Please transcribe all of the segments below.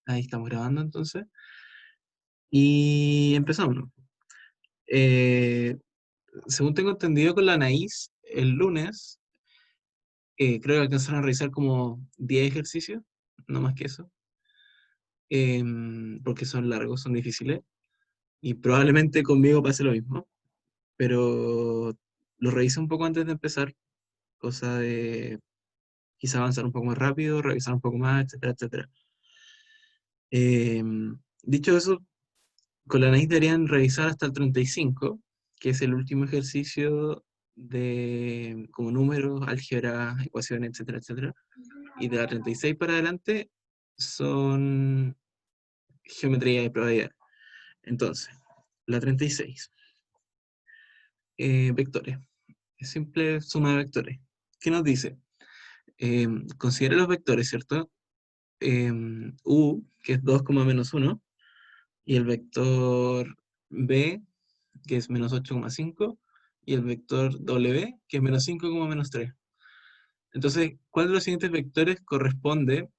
Ahí estamos grabando entonces. Y empezamos, ¿no? Eh, Según tengo entendido con la Anaís, el lunes creo que alcanzaron a realizar como 10 ejercicios, no más que eso, porque son largos, son difíciles, y probablemente conmigo pase lo mismo, pero lo revisé un poco antes de empezar, cosa de quizá avanzar un poco más rápido, revisar un poco más, etcétera, etcétera. Dicho eso, con la NAIS deberían revisar hasta el 35, que es el último ejercicio de como números, álgebra, ecuaciones, etcétera, etcétera. Y de la 36 para adelante son geometría y probabilidad. Entonces, la 36, vectores. Es simple suma de vectores. ¿Qué nos dice? Considera los vectores, ¿cierto? U, que es 2, menos 1, y el vector B, que es menos 8,5, y el vector W, que es menos 5, menos 3. Entonces, ¿cuál de los siguientes vectores corresponde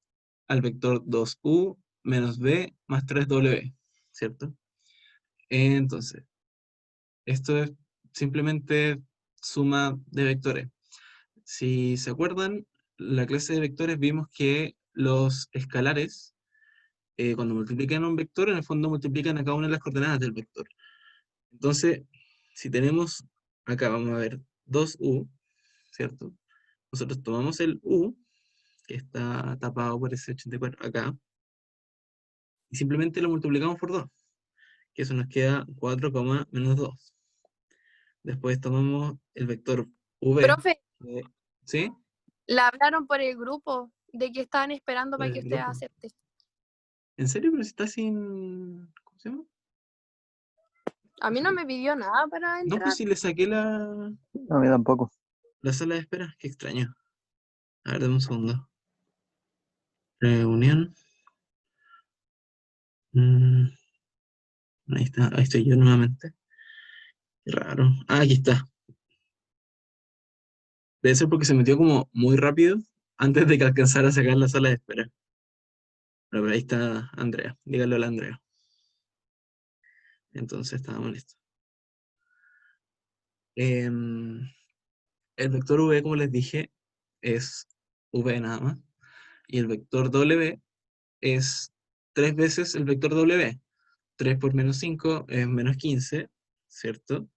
al vector 2U menos B más 3W? ¿Cierto? Entonces, esto es simplemente suma de vectores. Si se acuerdan, la clase de vectores vimos que los escalares, cuando multiplican un vector, en el fondo multiplican a cada una de las coordenadas del vector. Entonces, si tenemos acá, vamos a ver 2U, ¿cierto? Nosotros tomamos el U, que está tapado por ese 84 acá, y simplemente lo multiplicamos por 2, que eso nos queda 4, menos 2. Después tomamos el vector V, Profe, ¿sí? la hablaron por el grupo de que estaban esperando Por para que el usted grupo. acepte. ¿En serio? Pero si está sin... ¿Cómo se llama? A mí no me pidió nada para No, pues entrar. si le saqué A mí tampoco. la sala de espera. Qué extraño. A ver, dame un segundo. Reunión. Mm, ahí está, ahí estoy yo nuevamente. Qué raro. Ah, aquí está. Debe ser porque se metió como muy rápido antes de que alcanzara a sacar la sala de espera. Pero ahí está Andrea. Dígalo a la Andrea. Entonces estábamos listos. El vector V, como les dije, es V nada más. Y el vector W es 3 veces el vector W. 3 por menos 5 es menos 15, ¿cierto?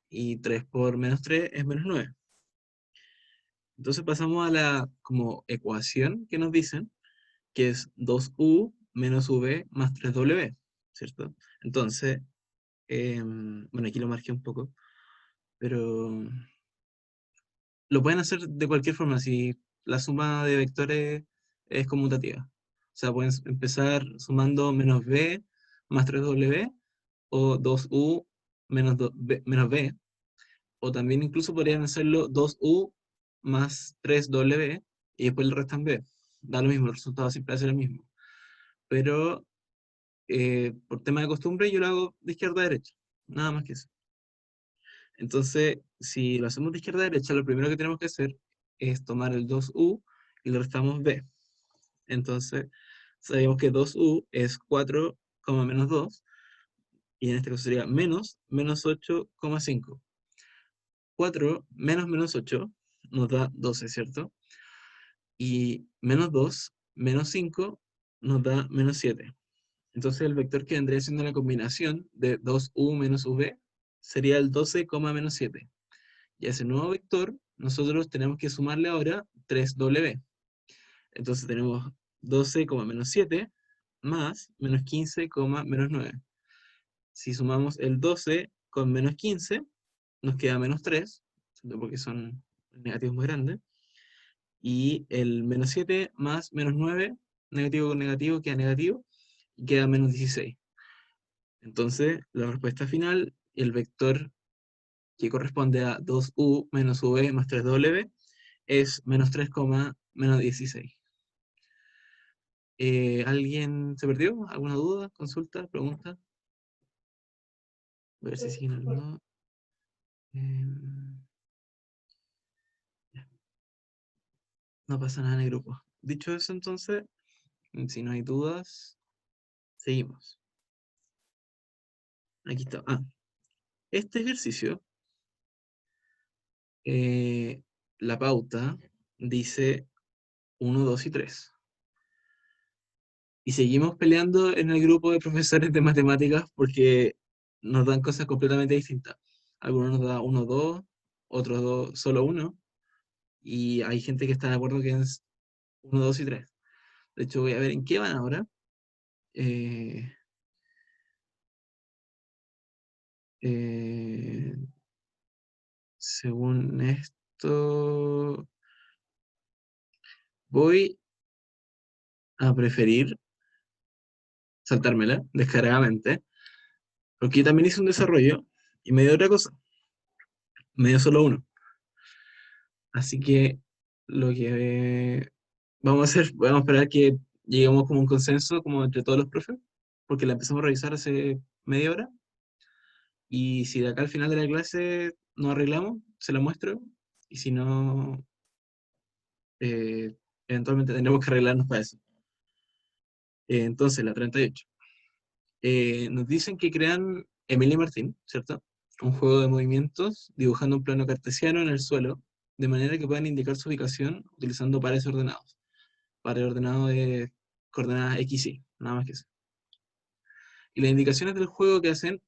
Y 3 por menos 3 es menos 9. Entonces pasamos a la como ecuación que nos dicen, que es 2U menos V más 3W, ¿cierto? Entonces, bueno, aquí lo marqué un poco, pero lo pueden hacer de cualquier forma si la suma de vectores es conmutativa. O sea, pueden empezar sumando menos b más 3w o 2u menos b, o también incluso podrían hacerlo 2u más 3w y después le restan b. Da lo mismo, el resultado siempre va a ser el mismo. Pero por tema de costumbre yo lo hago de izquierda a derecha, nada más que eso. Entonces, si lo hacemos de izquierda a derecha, lo primero que tenemos que hacer es tomar el 2u y le restamos b. Entonces, sabemos que 2u es 4, menos 2, y en este caso sería menos 8,5. 4 menos 8 nos da 12, ¿cierto? Y menos 2 menos 5 nos da menos 7. Entonces, el vector que vendría siendo la combinación de 2u menos v sería el 12, menos 7. Y a ese nuevo vector, nosotros tenemos que sumarle ahora 3w. Entonces tenemos 12, menos 7 más menos 15, menos 9. Si sumamos el 12 con menos 15, nos queda menos 3, porque son negativos muy grandes. Y el menos 7 más menos 9, negativo con negativo, queda negativo, y queda menos 16. Entonces, la respuesta final, el vector que corresponde a 2u menos v más 3w, es menos 3, menos 16. ¿Alguien se perdió? ¿Alguna duda? ¿Consulta? ¿Pregunta? A ver si siguen alguno. Ya, no pasa nada en el grupo. Dicho eso, entonces, si no hay dudas, Seguimos. Aquí está. Este ejercicio, la pauta dice 1, 2 y 3. Y seguimos peleando en el grupo de profesores de matemáticas porque nos dan cosas completamente distintas. Algunos nos dan 1, 2, otros dos, solo 1. Y hay gente que está de acuerdo que es 1, 2 y 3. De hecho, voy a ver en qué van ahora. Eh, eh, según esto, voy a preferir saltármela descaradamente, porque yo también hice un desarrollo y me dio otra cosa, me dio solo 1. Así que lo que vamos a hacer, vamos a esperar que lleguemos como a un consenso como entre todos los profes, porque la empezamos a revisar hace media hora, y si de acá al final de la clase nos arreglamos, se la muestro, y si no, eh, eventualmente tendremos que arreglarnos para eso. Entonces, la 38. Nos dicen que crean Emilia y Martín, ¿cierto? Un juego de movimientos dibujando un plano cartesiano en el suelo, de manera que puedan indicar su ubicación utilizando pares ordenados. Pares ordenados de coordenadas X y, nada más que eso. Y las indicaciones del juego que hacen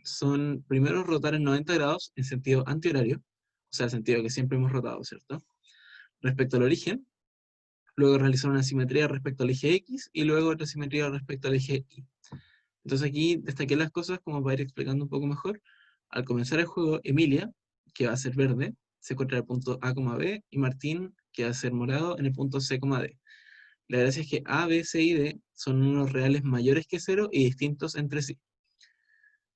son primero rotar en 90 grados en sentido antihorario, o sea, el sentido que siempre hemos rotado, ¿cierto? Respecto al origen, luego realizar una simetría respecto al eje X y luego otra simetría respecto al eje Y. Entonces aquí destaqué las cosas como para ir explicando un poco mejor. Al comenzar el juego, Emilia, que va a ser verde, se encuentra en el punto A, B, y Martín, que va a ser morado, en el punto C, D. La gracia es que A, B, C y D son números reales mayores que cero y distintos entre sí.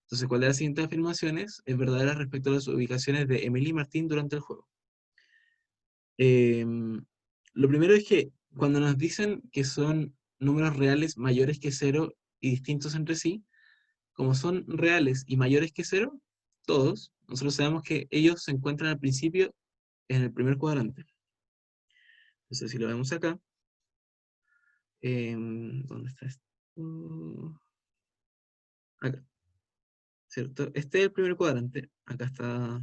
Entonces, ¿cuál de las siguientes afirmaciones es verdadera respecto a las ubicaciones de Emilia y Martín durante el juego? Lo primero es que cuando nos dicen que son números reales mayores que cero y distintos entre sí, como son reales y mayores que cero, todos, nosotros sabemos que ellos se encuentran al principio en el primer cuadrante. Entonces, si lo vemos acá, ¿dónde está esto? Acá, ¿cierto? Este es el primer cuadrante. Acá está,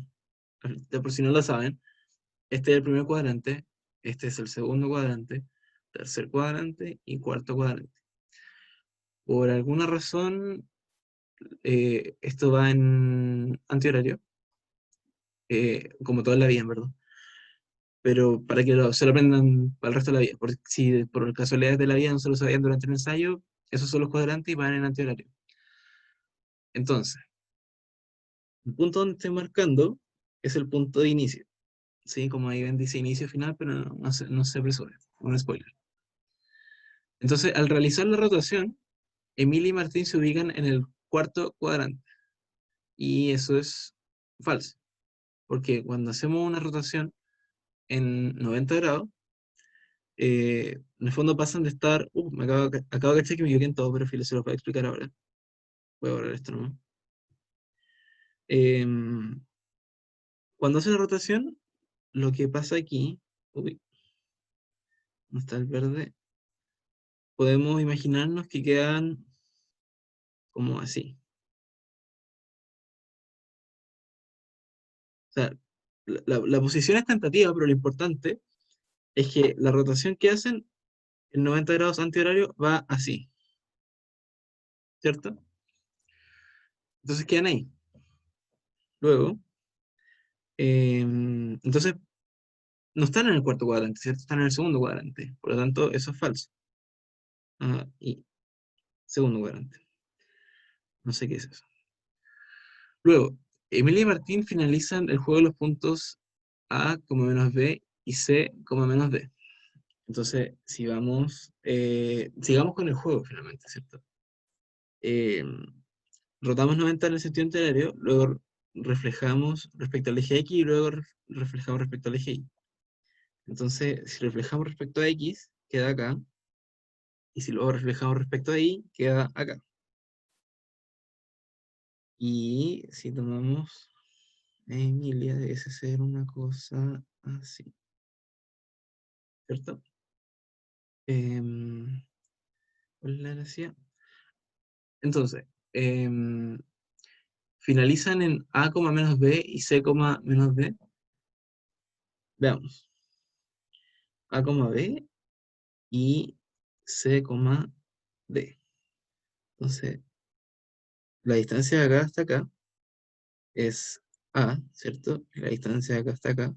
de por si no lo saben, este es el primer cuadrante, este es el segundo cuadrante, tercer cuadrante y cuarto cuadrante. Por alguna razón, esto va en antihorario, como toda la vida, en verdad. Pero para que se lo aprendan para el resto de la vida. Porque si por casualidades de la vida no se lo sabían durante el ensayo, esos son los cuadrantes y van en antihorario. Entonces, el punto donde estoy marcando es el punto de inicio. ¿Sí? Como ahí ven, dice inicio final, pero no se apresure. Un spoiler. Entonces, al realizar la rotación, Emilia y Martín se ubican en el cuarto cuadrante. Y eso es falso. Porque cuando hacemos una rotación en 90 grados, en el fondo pasan de estar. Acabo de cachar que me equivoqué en todo, pero filo, se lo voy a explicar ahora. Voy a borrar esto nomás. Cuando hace la rotación, lo que pasa aquí. Uy, ¿dónde está el verde? Podemos imaginarnos que quedan como así. O sea, la posición es tentativa, pero lo importante es que la rotación que hacen en 90 grados antihorario va así, ¿cierto? Entonces quedan ahí. Luego, entonces no están en el cuarto cuadrante, ¿cierto? Están en el segundo cuadrante. Por lo tanto, eso es falso. Y segundo cuadrante. No sé qué es eso. Luego, Emilia y Martín finalizan el juego de los puntos A, menos B y C, menos D. Entonces, si vamos, sigamos con el juego finalmente, ¿cierto? Eh, Rotamos 90 en el sentido anterior, luego reflejamos respecto al eje X y luego reflejamos respecto al eje Y. Entonces, si reflejamos respecto a X, queda acá, y si luego reflejamos respecto a Y, queda acá. Y si tomamos Emilia, debe ser una cosa así, ¿cierto? ¿Cuál es la gracia? Entonces, finalizan en A, menos B y C, menos D. Veamos. A, B y C, D. Entonces, la distancia de acá hasta acá es A, ¿cierto? Y la distancia de acá hasta acá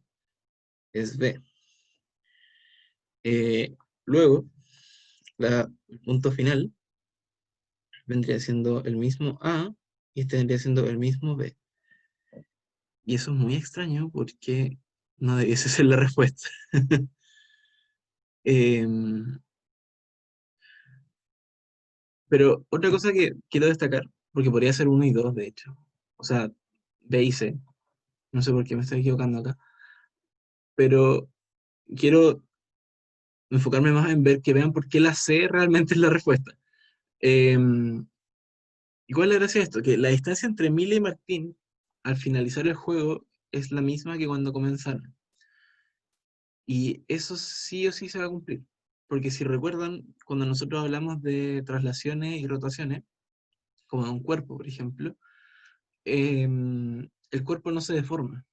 es B. Luego, el punto final vendría siendo el mismo A y este vendría siendo el mismo B. Y eso es muy extraño porque no debiese ser la respuesta. Em, pero otra cosa que quiero destacar, porque podría ser 1 y 2 de hecho. O sea, B y C. No sé por qué me estoy equivocando acá. Pero quiero enfocarme más en ver que vean por qué la C realmente es la respuesta. Em, ¿Y cuál es la gracia de esto? Que la distancia entre Emilia y Martín al finalizar el juego es la misma que cuando comenzaron. Y eso sí o sí se va a cumplir. Porque si recuerdan, cuando nosotros hablamos de traslaciones y rotaciones, como de un cuerpo, por ejemplo, el cuerpo no se deforma,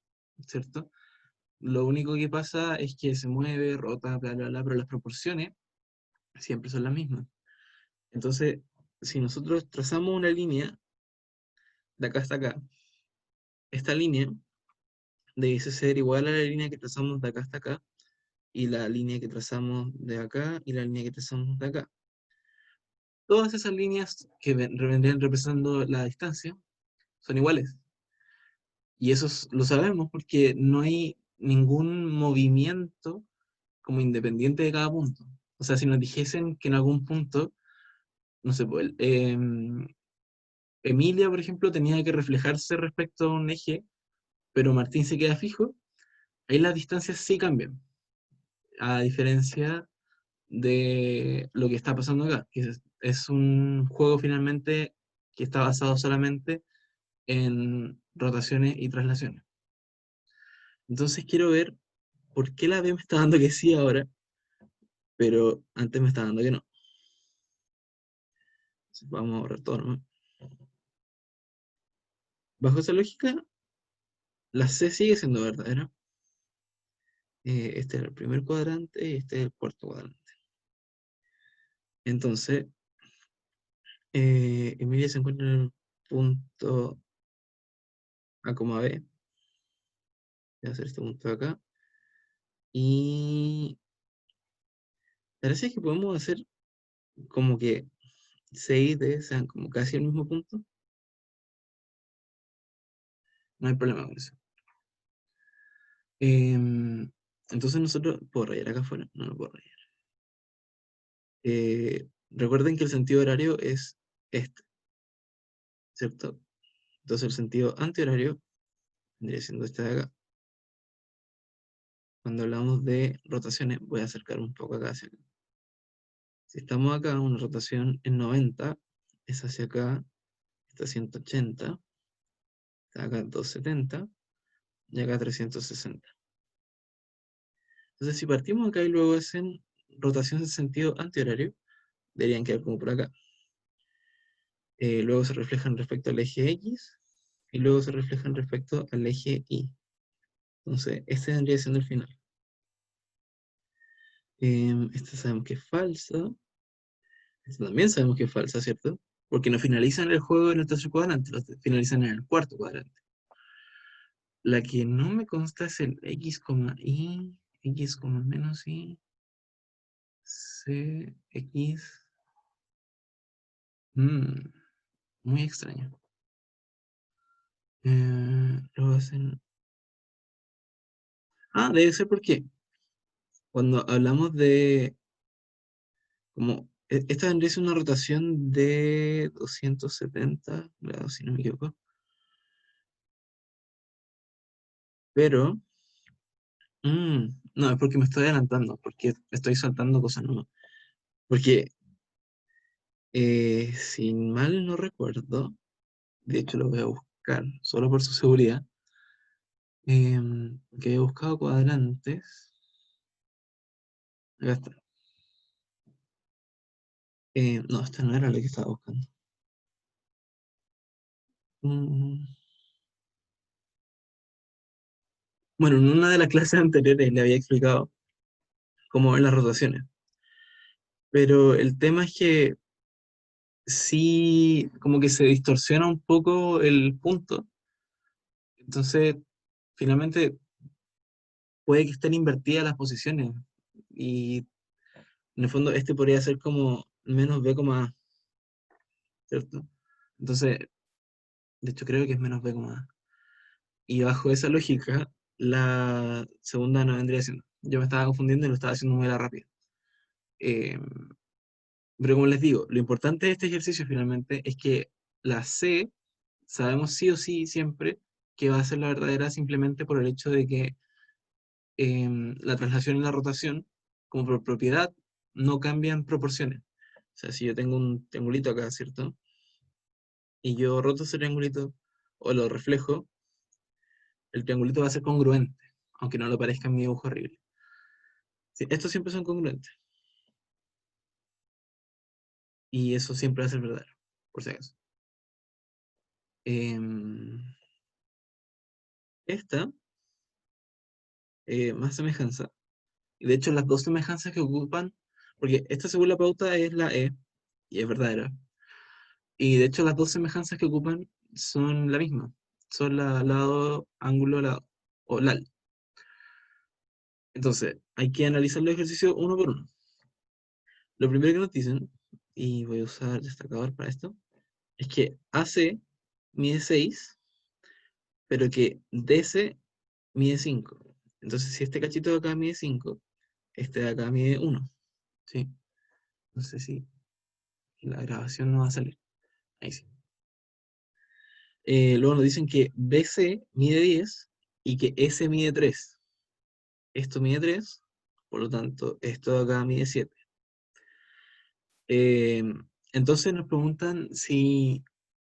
¿cierto? Lo único que pasa es que se mueve, rota, bla, bla, bla, pero las proporciones siempre son las mismas. Entonces, si nosotros trazamos una línea de acá hasta acá, esta línea debe ser igual a la línea que trazamos de acá hasta acá, y la línea que trazamos de acá, y la línea que trazamos de acá. Todas esas líneas que vendrían representando la distancia son iguales. Y eso lo sabemos porque no hay ningún movimiento como independiente de cada punto. O sea, si nos dijesen que en algún punto, no sé, pues, Emilia, por ejemplo, tenía que reflejarse respecto a un eje, pero Martín se queda fijo, ahí las distancias sí cambian, a diferencia de lo que está pasando acá, que es un juego finalmente que está basado solamente en rotaciones y traslaciones. Entonces quiero ver por qué la B me está dando que sí ahora, pero antes me está dando que no. Entonces vamos a borrar todo, ¿no? Bajo esa lógica, la C sigue siendo verdadera. Este es el primer cuadrante y este es el cuarto cuadrante. Entonces, Emilia se encuentra en el punto A, B. Voy a hacer este punto de acá. Y la gracia es que podemos hacer como que C y D sean como casi el mismo punto. No hay problema con eso. Entonces nosotros, ¿puedo rayar acá afuera? No, no puedo rayar. Recuerden que el sentido horario es este, ¿cierto? Entonces el sentido antihorario vendría siendo este de acá. Cuando hablamos de rotaciones, voy a acercar un poco acá hacia acá. Si estamos acá, una rotación en 90 es hacia acá, está 180, está acá 270 y acá 360. Entonces si partimos acá y luego hacen rotación en sentido antihorario, deberían quedar como por acá. Luego se reflejan respecto al eje X y luego se reflejan respecto al eje Y. Entonces, este vendría siendo el final. Esta sabemos que es falsa. Esta también sabemos que es falsa, ¿cierto? Porque no finalizan el juego en el tercer cuadrante, lo finalizan en el cuarto cuadrante. La que no me consta es el X, Y, X, menos Y, C, X. Muy extraño. Lo hacen. Ah, debe ser porque cuando hablamos de como esta vendría a ser una rotación de 270 grados, si no me equivoco. Pero, no, es porque me estoy adelantando, porque estoy saltando cosas nuevas. Porque, si mal no recuerdo, de hecho lo voy a buscar, solo por su seguridad, que he buscado cuadrantes. Acá está. No, esta no era la que estaba buscando. Mm. Bueno, en una de las clases anteriores le había explicado cómo ven las rotaciones, pero el tema es que sí, como que se distorsiona un poco el punto, entonces finalmente puede que estén invertidas las posiciones, y en el fondo este podría ser como menos B, A, ¿cierto? Entonces, de hecho creo que es menos B, A. Y bajo esa lógica, la segunda no vendría siendo. Yo me estaba confundiendo y lo estaba haciendo muy a la rápida. Eh, pero como les digo, lo importante de este ejercicio finalmente es que la C, sabemos sí o sí siempre que va a ser la verdadera simplemente por el hecho de que la traslación y la rotación, como por propiedad, no cambian proporciones. O sea, si yo tengo un triangulito acá, ¿cierto? Y yo roto ese triangulito o lo reflejo, el triangulito va a ser congruente, aunque no lo parezca en mi dibujo horrible. Sí, estos siempre son congruentes. Y eso siempre va a ser verdadero, por si acaso. Em, esta, más semejanza. Y de hecho, las dos semejanzas que ocupan, porque esta según la pauta es la E, y es verdadera. Y de hecho, las dos semejanzas que ocupan son la misma. Son la lado, ángulo, lado, o LAL. Entonces, hay que analizar los ejercicios uno por uno. Lo primero que nos dicen, y voy a usar destacador para esto, es que AC mide 6, pero que DC mide 5. Entonces, si este cachito de acá mide 5, este de acá mide 1. ¿Sí? No sé si la grabación no va a salir. Ahí sí. Luego nos dicen que BC mide 10 y que S mide 3. Esto mide 3, por lo tanto, esto de acá mide 7. Eh, entonces nos preguntan si,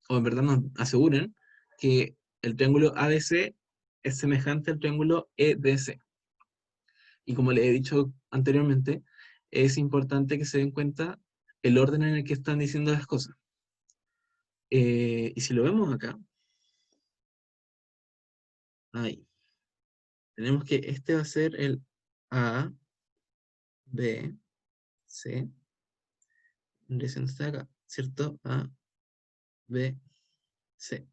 o en verdad nos aseguran, que el triángulo ABC es semejante al triángulo EDC. Y como les he dicho anteriormente, es importante que se den cuenta el orden en el que están diciendo las cosas. Y si lo vemos acá, ahí, tenemos que este va a ser el A, B, C, en dirección está acá, ¿cierto? A, B, C.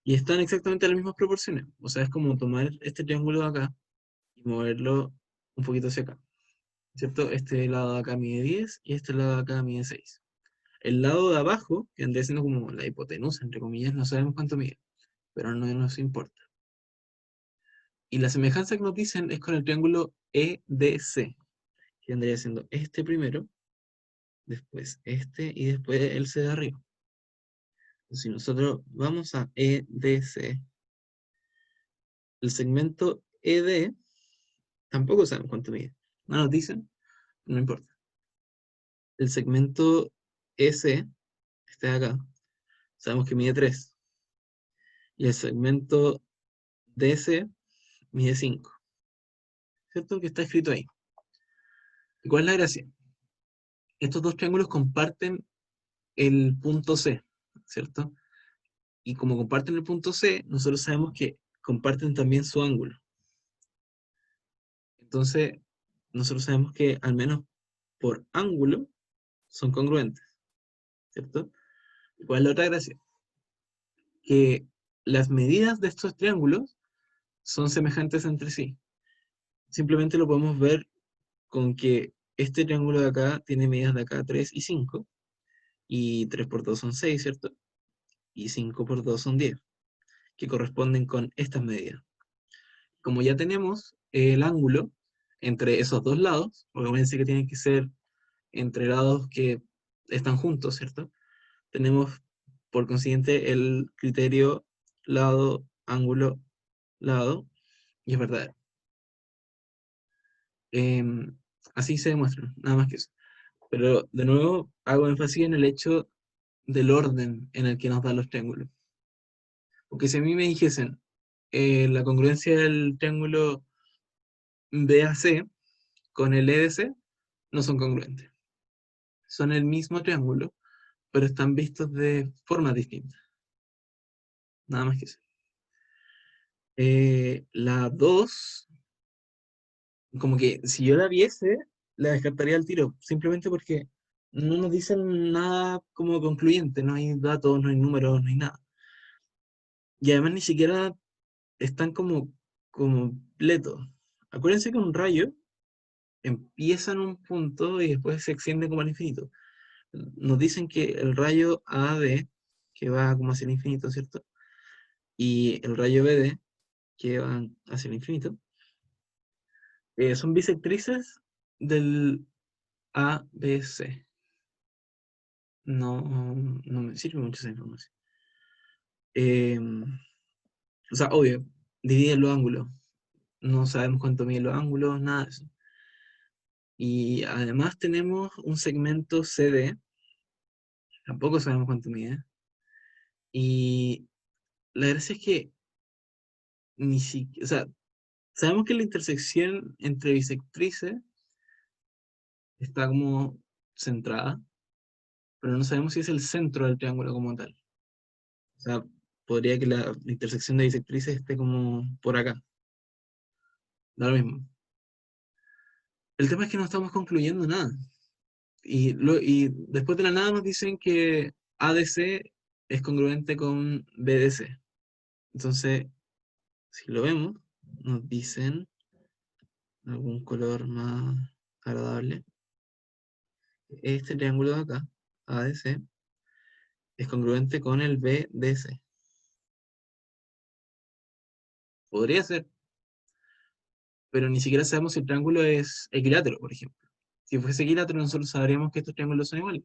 Y están exactamente en las mismas proporciones. O sea, es como tomar este triángulo de acá y moverlo un poquito hacia acá, ¿cierto? Este lado de acá mide 10 y este lado de acá mide 6. El lado de abajo, que anda siendo como la hipotenusa, entre comillas, no sabemos cuánto mide, pero no nos importa. Y la semejanza que nos dicen es con el triángulo EDC, que vendría siendo este primero, después este y después el C de arriba. Si nosotros vamos a EDC, el segmento ED, tampoco sabemos cuánto mide. No nos dicen, no importa. El segmento S, este de acá, sabemos que mide 3. Y el segmento DS mide 5. ¿Cierto? Que está escrito ahí. ¿Y cuál es la gracia? Estos dos triángulos comparten el punto C, ¿cierto? Y como comparten el punto C, nosotros sabemos que comparten también su ángulo. Entonces, nosotros sabemos que al menos por ángulo son congruentes, ¿cierto? ¿Y cuál es la otra gracia? Que las medidas de estos triángulos son semejantes entre sí. Simplemente lo podemos ver con que este triángulo de acá tiene medidas de acá 3 y 5, y 3 por 2 son 6, ¿cierto? Y 5 por 2 son 10, que corresponden con estas medidas. Como ya tenemos el ángulo entre esos dos lados, obviamente que tienen que ser entre lados que están juntos, ¿cierto? Tenemos, por consiguiente, el criterio lado, ángulo, lado, y es verdadero. Así se demuestra, nada más que eso. Pero, de nuevo, hago énfasis en el hecho del orden en el que nos dan los triángulos. Porque si a mí me dijesen la congruencia del triángulo BAC con el EDC, no son congruentes. Son el mismo triángulo, pero están vistos de formas distintas. Nada más que eso. La 2, como que si yo la viese, la descartaría al tiro, simplemente porque no nos dicen nada como concluyente, no hay datos, no hay números, no hay nada. Y además ni siquiera están como completos. Acuérdense que un rayo empieza en un punto y después se extiende como al infinito. Nos dicen que el rayo AD, que va como hacia el infinito, ¿cierto? Y el rayo BD, que va hacia el infinito, son bisectrices del ABC. No, no me sirve mucho esa información. Eh, o sea, obvio, dividen los ángulos. No sabemos cuánto miden los ángulos, nada de eso. Y además tenemos un segmento CD, tampoco sabemos cuánto mide. Y la gracia es que ni siquiera, o sea, sabemos que la intersección entre bisectrices está como centrada, pero no sabemos si es el centro del triángulo como tal. O sea, podría que la intersección de bisectrices esté como por acá. Da lo mismo. El tema es que no estamos concluyendo nada. Y después de la nada nos dicen que ADC es congruente con BDC. Entonces, si lo vemos, nos dicen algún color más agradable. Este triángulo de acá, ADC, es congruente con el BDC. Podría ser, pero ni siquiera sabemos si el triángulo es equilátero, por ejemplo. Si fuese equilátero, nosotros sabríamos que estos triángulos son iguales.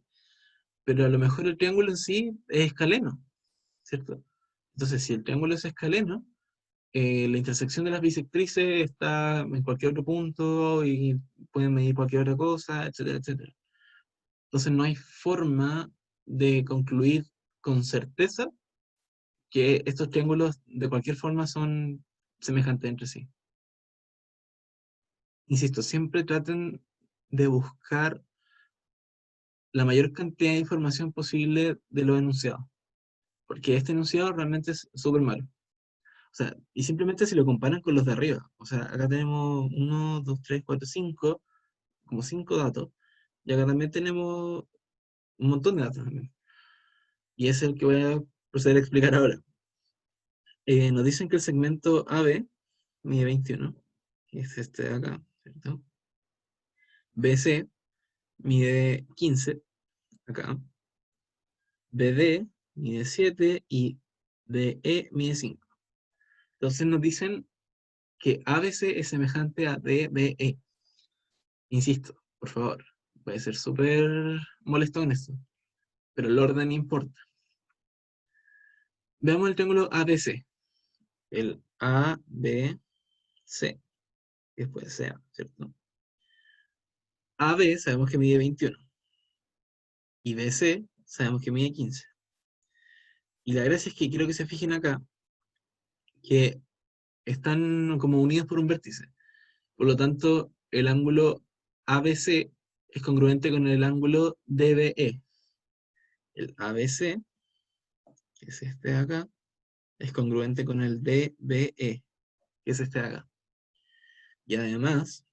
Pero a lo mejor el triángulo en sí es escaleno, ¿cierto? Entonces, si el triángulo es escaleno, la intersección de las bisectrices está en cualquier otro punto y pueden medir cualquier otra cosa, etcétera, etcétera. Entonces, no hay forma de concluir con certeza que estos triángulos de cualquier forma son semejantes entre sí. Insisto, siempre traten de buscar la mayor cantidad de información posible de lo enunciado, porque este enunciado realmente es súper malo. O sea, y simplemente si lo comparan con los de arriba, o sea, acá tenemos 1, 2, 3, 4, 5, como 5 datos, y acá también tenemos un montón de datos también. Y es el que voy a proceder a explicar ahora. Nos dicen que el segmento AB mide 21, que es este de acá, ¿cierto? BC mide 15, acá. BD mide 7 y DE mide 5. Entonces nos dicen que ABC es semejante a DBE. Insisto, por favor, puede ser súper molesto en esto, pero el orden importa. Veamos el triángulo ABC, el ABC, después sea, ¿cierto? AB sabemos que mide 21 y BC sabemos que mide 15. Y la gracia es que quiero que se fijen acá que están como unidos por un vértice. Por lo tanto, el ángulo ABC es congruente con el ángulo DBE. El ABC, que es este de acá, es congruente con el DBE, que es este de acá. Y además,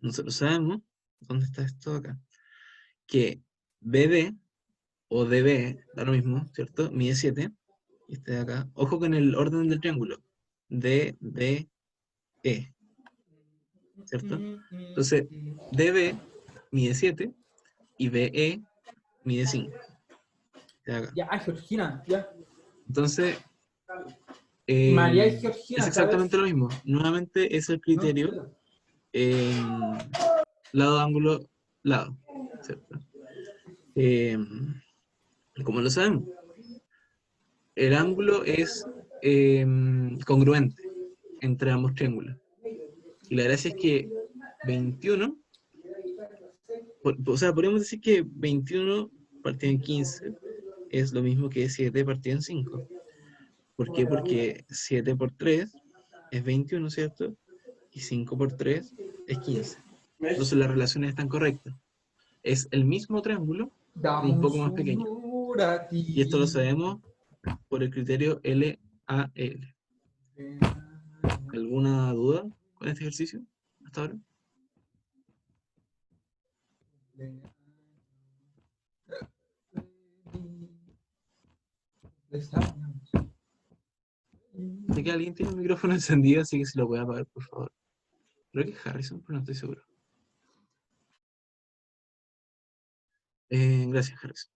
nosotros sabemos, ¿dónde está esto acá? Que BD o DB, da lo mismo, ¿cierto? Mide 7, y este de acá. Ojo con el orden del triángulo. DBE, ¿cierto? Entonces, DB mide 7 y BE mide 5. Este de acá. Ya, Georgina, ya. Entonces, María y es Georgina, exactamente ¿sabes? lo mismo. Nuevamente es el No, criterio espera. lado, ángulo, lado, ¿cierto? Como lo sabemos, el ángulo es congruente entre ambos triángulos. Y la gracia es que 21, o sea, podríamos decir que 21 partido en 15 es lo mismo que 7 partido en 5. ¿Por qué? Porque 7 por 3 es 21, ¿cierto? Y 5 por 3 es 15. Entonces las relaciones están correctas. Es el mismo triángulo, Dame un un poco más pequeño. sur a Y esto lo ti. sabemos por el criterio LAL. ¿Alguna duda con este ejercicio hasta ahora? Sé que alguien tiene el micrófono encendido, así que si lo puede apagar, por favor. Creo que es Harrison, pero no estoy seguro. Gracias, Harrison.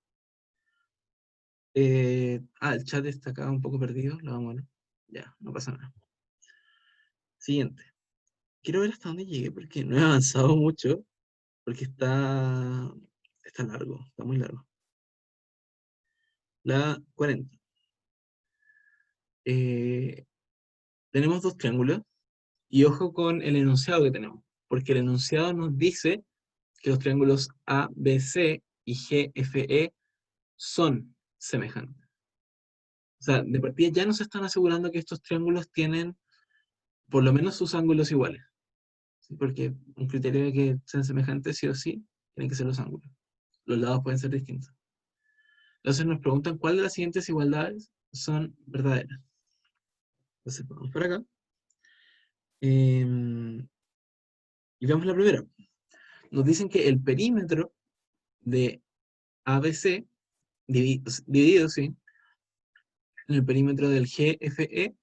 El chat está acá un poco perdido. Lo vamos a ver. Ya, no pasa nada. Siguiente. Quiero ver hasta dónde llegué porque no he avanzado mucho. Porque está largo, está muy largo. La 40. Tenemos dos triángulos. Y ojo con el enunciado que tenemos. Porque el enunciado nos dice que los triángulos ABC y GFE son semejantes. O sea, de partida ya nos están asegurando que estos triángulos tienen por lo menos sus ángulos iguales. ¿Sí? Porque un criterio de que sean semejantes, sí o sí, tienen que ser los ángulos. Los lados pueden ser distintos. Entonces nos preguntan cuál de las siguientes igualdades son verdaderas. Entonces vamos por acá. Y veamos la primera. Nos dicen que el perímetro de ABC, dividido, sí, en el perímetro del GFE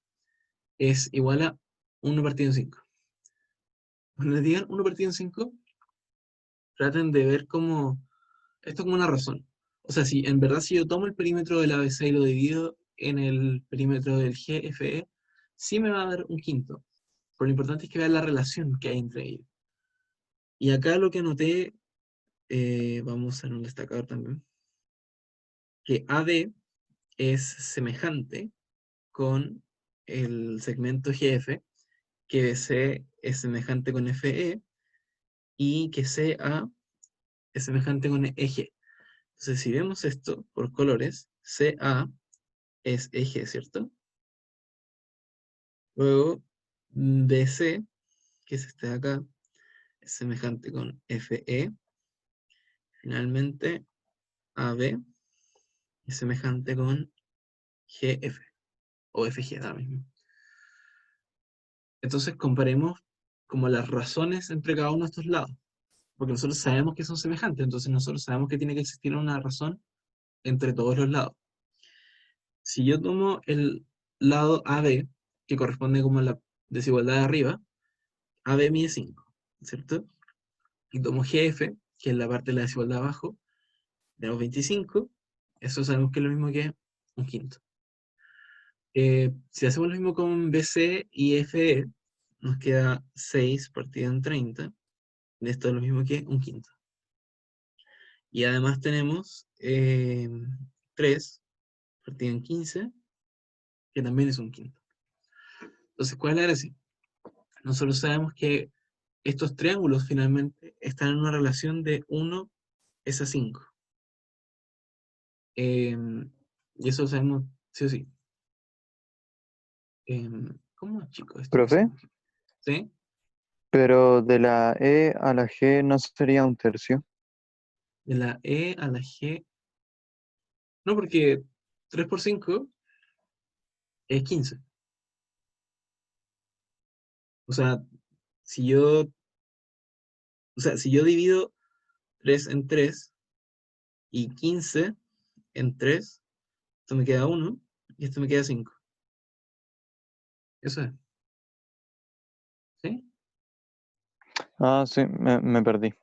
es igual a 1 partido en 5. Cuando les digan 1 partido en 5, traten de ver como esto como una razón. O sea, si en verdad si yo tomo el perímetro del ABC y lo divido en el perímetro del GFE, sí me va a dar un quinto. Pero lo importante es que vean la relación que hay entre ellos. Y acá lo que anoté, vamos a un destacador también, que AD es semejante con el segmento GF, que BC es semejante con FE y que CA es semejante con EG. Entonces, si vemos esto por colores, CA es eje, ¿cierto? Luego, BC, que es este de acá, es semejante con FE. Finalmente, AB es semejante con GF, o FG, da mismo. Entonces, comparemos como las razones entre cada uno de estos lados. Porque nosotros sabemos que son semejantes, entonces nosotros sabemos que tiene que existir una razón entre todos los lados. Si yo tomo el lado AB, que corresponde como a la desigualdad de arriba, AB mide 5, ¿cierto? Y tomo GF, que es la parte de la desigualdad de abajo, tenemos 25, eso sabemos que es lo mismo que un quinto. Si hacemos lo mismo con BC y FE, nos queda 6 partido en 30, y esto es lo mismo que un quinto. Y además tenemos 3 partido en 15, que también es un quinto. Entonces, ¿cuál es la gracia? Nosotros sabemos que estos triángulos finalmente están en una relación de 1 es a 5. Y eso lo sabemos sí o sí. ¿Cómo, chicos? Esto que Profe, ¿sí? pero de la E a la G no sería un tercio. De la E a la G. No, porque 3 por 5 es 15. O sea, si yo, si yo divido 3 en 3 y 15 en 3, esto me queda 1 y esto me queda 5. Eso es. ¿Sí? Ah, sí, me perdí.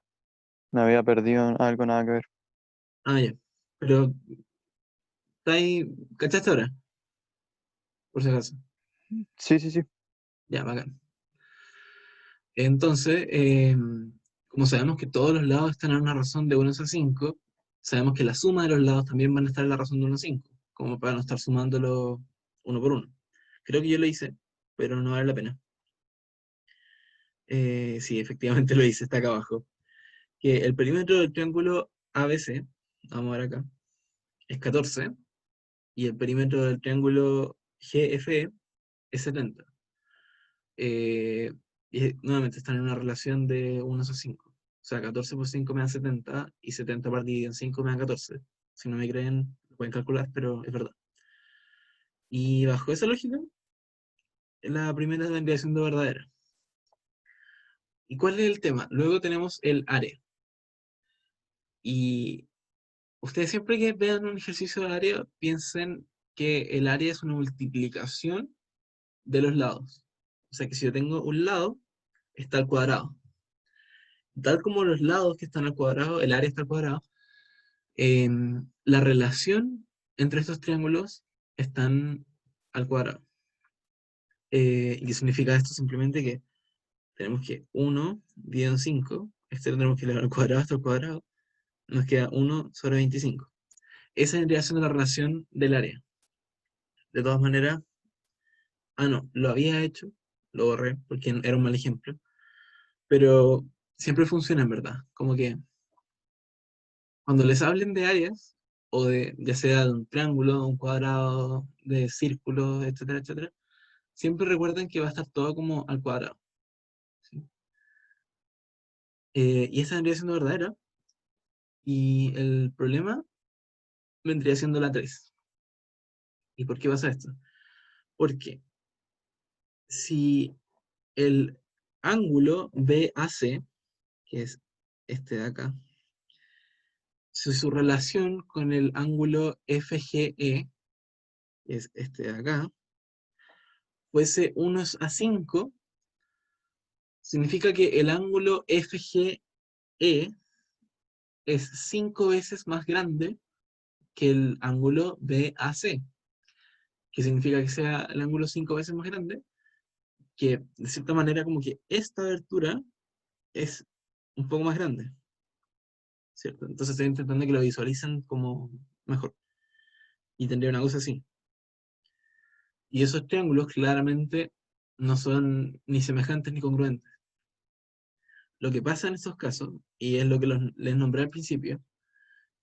Me había perdido en algo nada que ver. Ah, ya. Pero, ¿está ahí? ¿Cachaste ahora? Por si acaso. Sí, sí, sí. Ya, bacán. Entonces, como sabemos que todos los lados están en una razón de 1 a 5, sabemos que la suma de los lados también van a estar en la razón de 1 a 5, como para no estar sumándolo uno por uno. Creo que yo lo hice, pero no vale la pena. Sí, efectivamente lo hice, está acá abajo. Que el perímetro del triángulo ABC, vamos a ver acá, es 14, y el perímetro del triángulo GFE es 70. Y nuevamente están en una relación de 1 a 5. O sea, 14 por 5 me da 70 y 70 partido en 5 me da 14. Si no me creen, lo pueden calcular, pero es verdad. Y bajo esa lógica, la primera vendría siendo verdadera. ¿Y cuál es el tema? Luego tenemos el área. Y ustedes siempre que vean un ejercicio de área, piensen que el área es una multiplicación de los lados. O sea que si yo tengo un lado, está al cuadrado. Tal como los lados que están al cuadrado, el área está al cuadrado, la relación entre estos triángulos están al cuadrado. ¿Y qué significa esto? Simplemente que tenemos que 1 dividido en 5, este lo tenemos que elevar al cuadrado hasta el cuadrado, nos queda 1 sobre 25. Esa vendría siendo la relación del área. De todas maneras, no, lo había hecho, lo borré porque era un mal ejemplo, pero siempre funciona en verdad. Como que cuando les hablen de áreas, o de, ya sea de un triángulo, un cuadrado, de círculos, etcétera, etcétera, siempre recuerden que va a estar todo como al cuadrado. ¿Sí? Y esa vendría siendo verdadera, y el problema vendría siendo la 3. ¿Y por qué pasa esto? Porque si el ángulo BAC, que es este de acá, si su relación con el ángulo FGE, que es este de acá, fuese 1:5, significa que el ángulo FGE es 5 veces más grande que el ángulo BAC, que significa que sea el ángulo 5 veces más grande, que de cierta manera como que esta abertura es un poco más grande, ¿cierto? Entonces estoy intentando que lo visualicen como mejor. Y tendría una cosa así. Y esos triángulos claramente no son ni semejantes ni congruentes. Lo que pasa en estos casos, y es lo que les nombré al principio,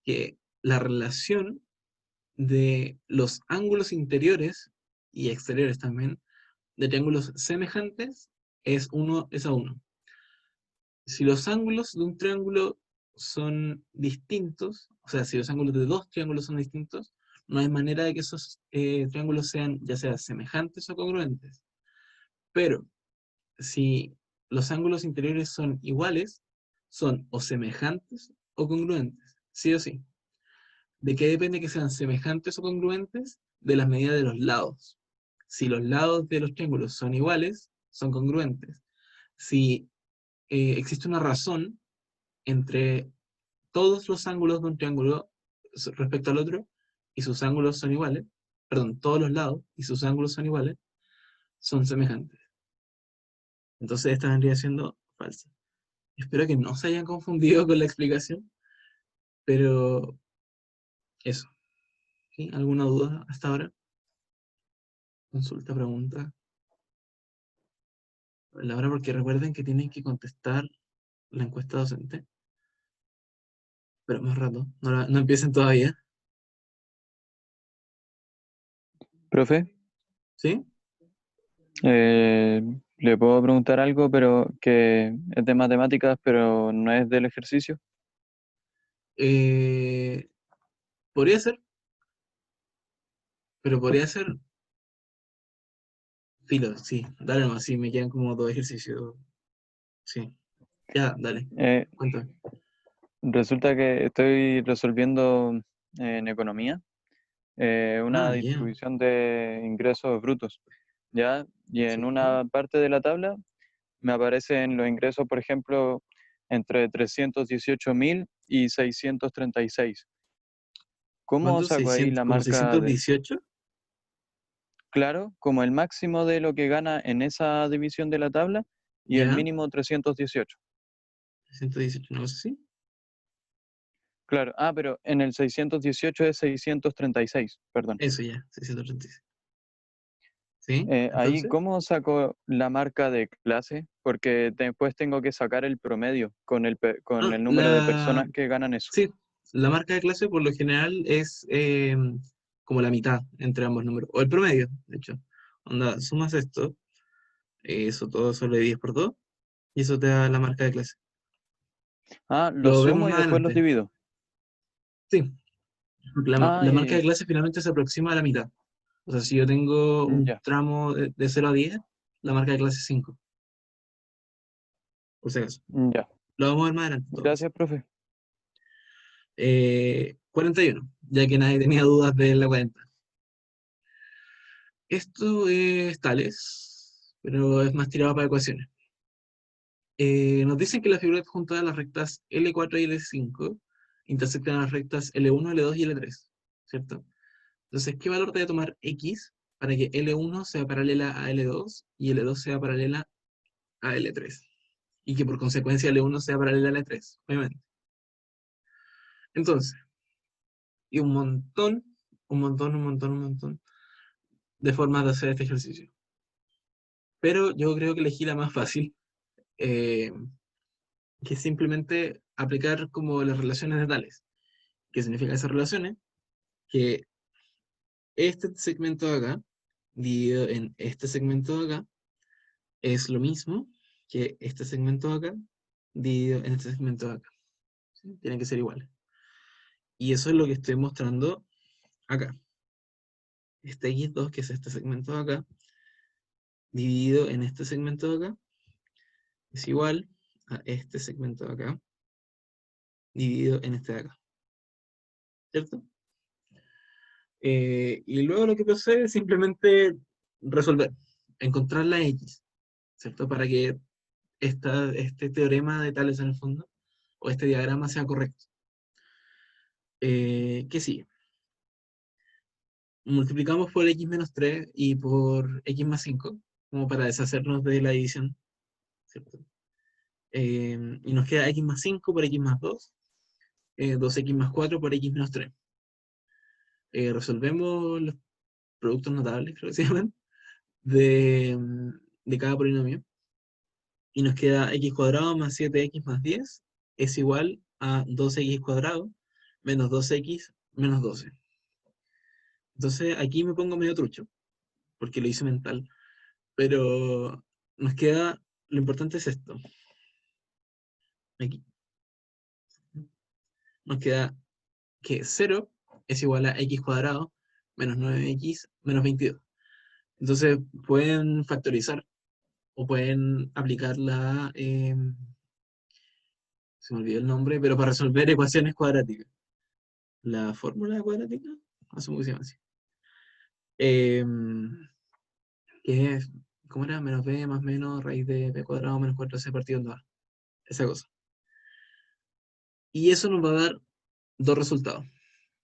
que la relación de los ángulos interiores y exteriores también, de triángulos semejantes, es 1:1. Si los ángulos de un triángulo son distintos, o sea, si los ángulos de dos triángulos son distintos, no hay manera de que esos triángulos sean ya sea semejantes o congruentes. Pero si los ángulos interiores son iguales, son o semejantes o congruentes, sí o sí. ¿De qué depende que sean semejantes o congruentes? De las medidas de los lados. Si los lados de los triángulos son iguales, son congruentes. Si existe una razón entre todos los ángulos de un triángulo respecto al otro y sus ángulos son iguales, perdón, todos los lados y sus ángulos son iguales, son semejantes. Entonces esta vendría siendo falsa. Espero que no se hayan confundido con la explicación, pero eso. ¿Sí? ¿Alguna duda hasta ahora? Consulta, pregunta. La hora, porque recuerden que tienen que contestar la encuesta docente. Pero más rato, no empiecen todavía. Profe, ¿Sí? le puedo preguntar algo, pero que es de matemáticas, pero no es del ejercicio. Eh, podría ser, pero podría ser filo, sí. Dale nomás, sí, me quedan como 2 ejercicios. Sí. Ya, dale, Eh, cuéntame. Resulta que estoy resolviendo en economía una Ya. distribución de ingresos brutos, ¿ya? Y en ¿Cierto? una parte de la tabla me aparecen los ingresos, por ejemplo, entre 318.000 y 636. ¿Cómo ¿Cuánto? saco ahí la ¿Como marca de, 618? claro, como el máximo de lo que gana en esa división de la tabla y el Ya. mínimo 318? 618, no sé si. Claro, pero en el 618 es 636, perdón. Eso ya, 636. ¿Sí? Ahí, Entonces. ¿cómo saco la marca de clase? Porque después tengo que sacar el promedio con Ah, el número de personas que ganan eso. sí, la marca de clase por lo general es como la mitad entre ambos números, o el promedio, de hecho. Onda, sumas esto, eso todo sobre 10 por 2, y eso te da la marca de clase. Los Lo vemos sumo y más después los adelante. divido. Sí, porque la marca de Y clase finalmente se aproxima a la mitad. O sea, si yo tengo un Ya, tramo de 0 a 10, la marca de clase es 5, por si acaso. ya. Lo vamos a ver más adelante. En todo caso. Gracias, profe. 41, ya que nadie tenía dudas de la 40. Esto es tales, pero es más tirado para ecuaciones. Nos dicen que la figura adjunta de las rectas L4 y L5 intersectan las rectas L1, L2 y L3, ¿cierto? Entonces, ¿qué valor debe tomar X para que L1 sea paralela a L2 y L2 sea paralela a L3? Y que por consecuencia L1 sea paralela a L3, obviamente. Entonces, y un montón de formas de hacer este ejercicio. Pero yo creo que elegí la más fácil, eh, que es simplemente aplicar como las relaciones de tales. ¿Qué significa esas relaciones? Que este segmento de acá, dividido en este segmento de acá, es lo mismo que este segmento de acá, dividido en este segmento de acá. ¿Sí? Tienen que ser iguales. Y eso es lo que estoy mostrando acá. Este X2, que es este segmento de acá, dividido en este segmento de acá, es igual a este segmento de acá, dividido en este de acá. ¿Cierto? Y luego lo que procede es simplemente resolver, encontrar la X, ¿cierto? Para que este teorema de Tales en el fondo, o este diagrama sea correcto. ¿Qué sigue? Multiplicamos por x menos 3 y por x más 5, como para deshacernos de la división, ¿cierto? Y nos queda x más 5 por x más 2, 2x más 4 por x menos 3. Resolvemos los productos notables, creo que se llaman, de, de cada polinomio. Y nos queda x cuadrado más 7x más 10 es igual a 2x cuadrado menos 2x menos 12. Entonces aquí me pongo medio trucho, porque lo hice mental. Pero nos queda, lo importante es esto. Aquí. Nos queda que 0 es igual a x cuadrado menos 9x menos 22. Entonces pueden factorizar o pueden aplicar se me olvidó el nombre, pero para resolver ecuaciones cuadráticas. La fórmula cuadrática, asumo que se llama así. Que es, ¿cómo era? Menos b más menos raíz de b cuadrado menos 4c partido en 2a. Esa cosa. Y eso nos va a dar dos resultados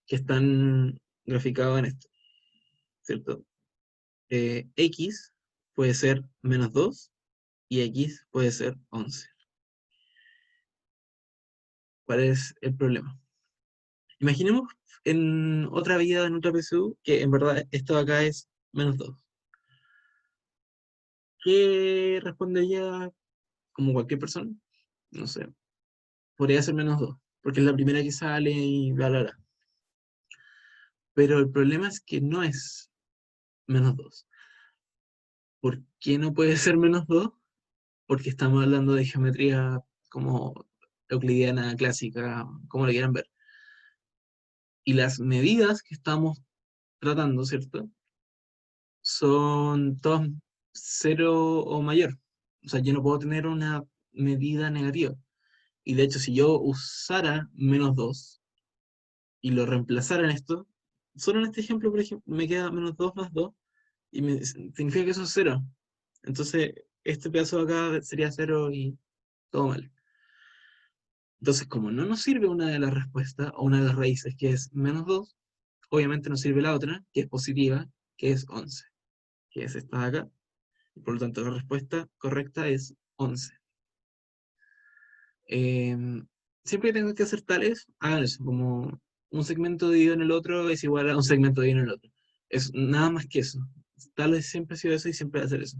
que están graficados en esto, ¿cierto? X puede ser menos 2 y X puede ser 11. ¿Cuál es el problema? Imaginemos en otra vida, en otra PSU, que en verdad esto de acá es menos 2. ¿Qué respondería como cualquier persona? No sé. Podría ser menos 2, porque es la primera que sale y bla, bla, bla. Pero el problema es que no es menos 2. ¿Por qué no puede ser menos 2? Porque estamos hablando de geometría como euclidiana, clásica, como lo quieran ver. Y las medidas que estamos tratando, ¿cierto? Son todas 0 o mayor. O sea, yo no puedo tener una medida negativa. Y de hecho, si yo usara menos 2 y lo reemplazara en esto, solo en este ejemplo, por ejemplo, me queda menos 2 más 2 y significa que eso es 0. Entonces, este pedazo de acá sería 0 y todo mal. Entonces, como no nos sirve una de las respuestas o una de las raíces, que es menos 2, obviamente nos sirve la otra, que es positiva, que es 11, que es esta de acá. Y por lo tanto, la respuesta correcta es 11. Siempre que tengan que hacer tales, hagan eso, como un segmento dividido en el otro es igual a un segmento dividido en el otro. Es nada más que eso. Tales siempre ha sido eso y siempre va a ser eso.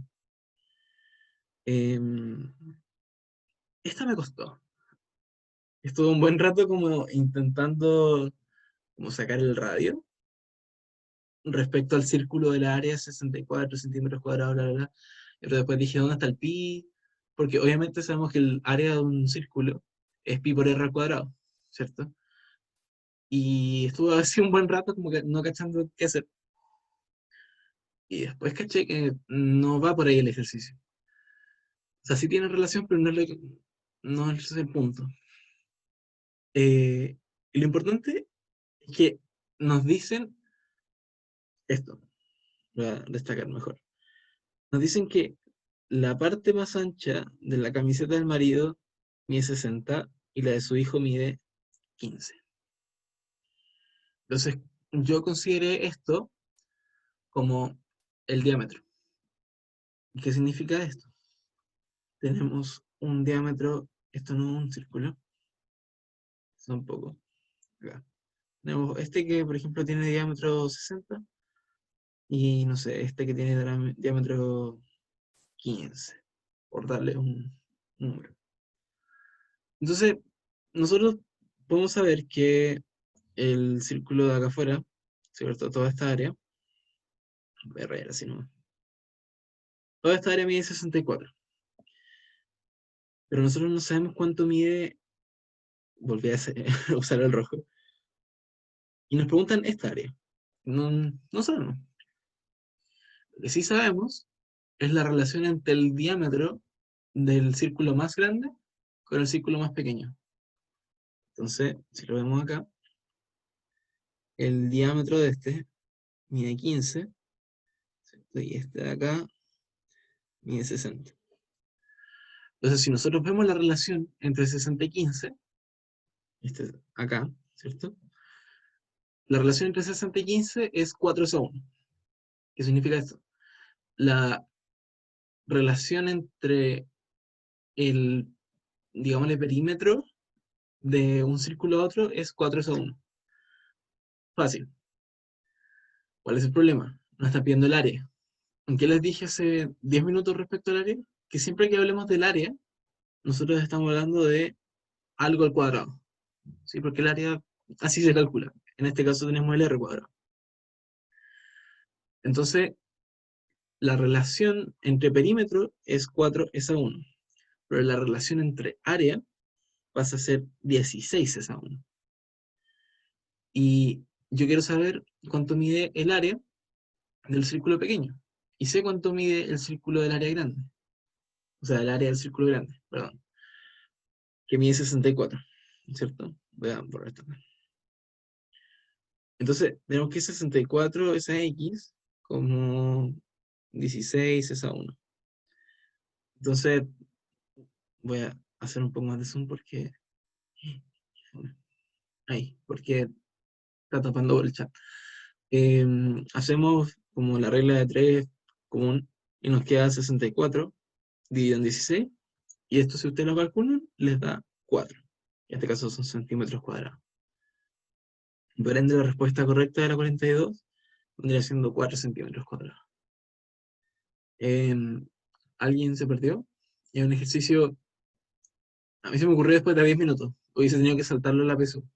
Em, Esta me costó. Estuve un buen rato como intentando como sacar el radio respecto al círculo de la área, 64 centímetros cuadrados, bla, bla, bla. Pero después dije, ¿dónde está el pi? Porque obviamente sabemos que el área de un círculo es pi por r al cuadrado, ¿cierto? Y estuve así un buen rato como que no cachando qué hacer. Y después caché que no va por ahí el ejercicio. O sea, sí tiene relación, pero no es el punto. Y lo importante es que nos dicen esto, voy a destacar mejor. Nos dicen que la parte más ancha de la camiseta del marido mide 60 y la de su hijo mide 15. Entonces, yo consideré esto como el diámetro. ¿Y qué significa esto? Tenemos un diámetro, esto no es un círculo, tampoco. Acá. Tenemos este que, por ejemplo, tiene diámetro 60 y, no sé, este que tiene diámetro 15, por darle un número. Entonces, nosotros podemos saber que el círculo de acá afuera, ¿cierto? Toda esta área, voy a rayar así nomás. Toda esta área mide 64. Pero nosotros no sabemos cuánto mide, volví a usar el rojo, y nos preguntan esta área. No sabemos. Lo que sí sabemos es la relación entre el diámetro del círculo más grande con el círculo más pequeño. Entonces, si lo vemos acá, el diámetro de este mide 15, ¿cierto? Y este de acá mide 60. Entonces, si nosotros vemos la relación entre 60 y 15, este acá, ¿cierto? La relación entre 60 y 15 es 4:1. ¿Qué significa esto? La relación entre el, digamos, el perímetro de un círculo a otro es 4:1. Fácil. ¿Cuál es el problema? Nos está pidiendo el área. ¿Qué les dije hace 10 minutos respecto al área? Que siempre que hablemos del área, nosotros estamos hablando de algo al cuadrado. ¿Sí? Porque el área así se calcula. En este caso tenemos el r cuadrado. Entonces, la relación entre perímetro es 4:1. Pero la relación entre área pasa a ser 16:1. Y yo quiero saber cuánto mide el área del círculo pequeño. Y sé cuánto mide el círculo del área grande. O sea, el área del círculo grande, perdón. Que mide 64, ¿cierto? Voy a borrar esto acá. Entonces, tenemos que 64 es a x como 16 es a 1. Entonces, voy a hacer un poco más de zoom porque... Ahí, porque está tapando el chat. Hacemos como la regla de 3 común y nos queda 64 dividido en 16. Y esto, si ustedes lo calculan, les da 4. En este caso son centímetros cuadrados. Por ende, la respuesta correcta de la 42 vendría siendo 4 centímetros cuadrados. ¿Alguien se perdió? Es un ejercicio, a mí se me ocurrió después de 10 minutos. Hubiese tenido que saltarlo en la PSU.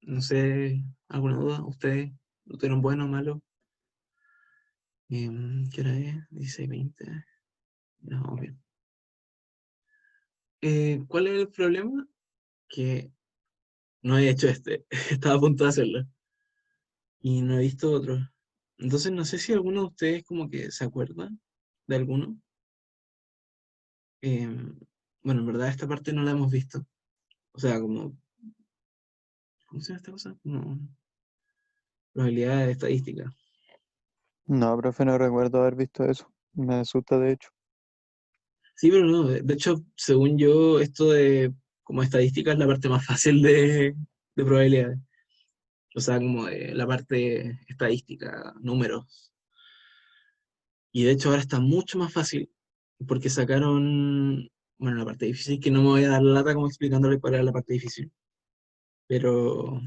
No sé, ¿alguna duda? ¿Ustedes lo tuvieron bueno o malo? ¿Qué hora es? 16:20. Ya, vamos bien. ¿Cuál es el problema? Que no he hecho este. Estaba a punto de hacerlo. Y no he visto otro. Entonces no sé si alguno de ustedes como que se acuerda de alguno. Em, bueno, en verdad esta parte no la hemos visto. O sea, como... ¿Cómo se llama esta cosa? Como probabilidad estadística. No, profe, no recuerdo haber visto eso. Me asusta, de hecho. Sí, pero no. De hecho, según yo, esto de como estadística es la parte más fácil de probabilidades. O sea, como de la parte estadística, números. Y de hecho ahora está mucho más fácil porque sacaron, bueno, la parte difícil, que no me voy a dar la lata como explicándole cuál era la parte difícil. Pero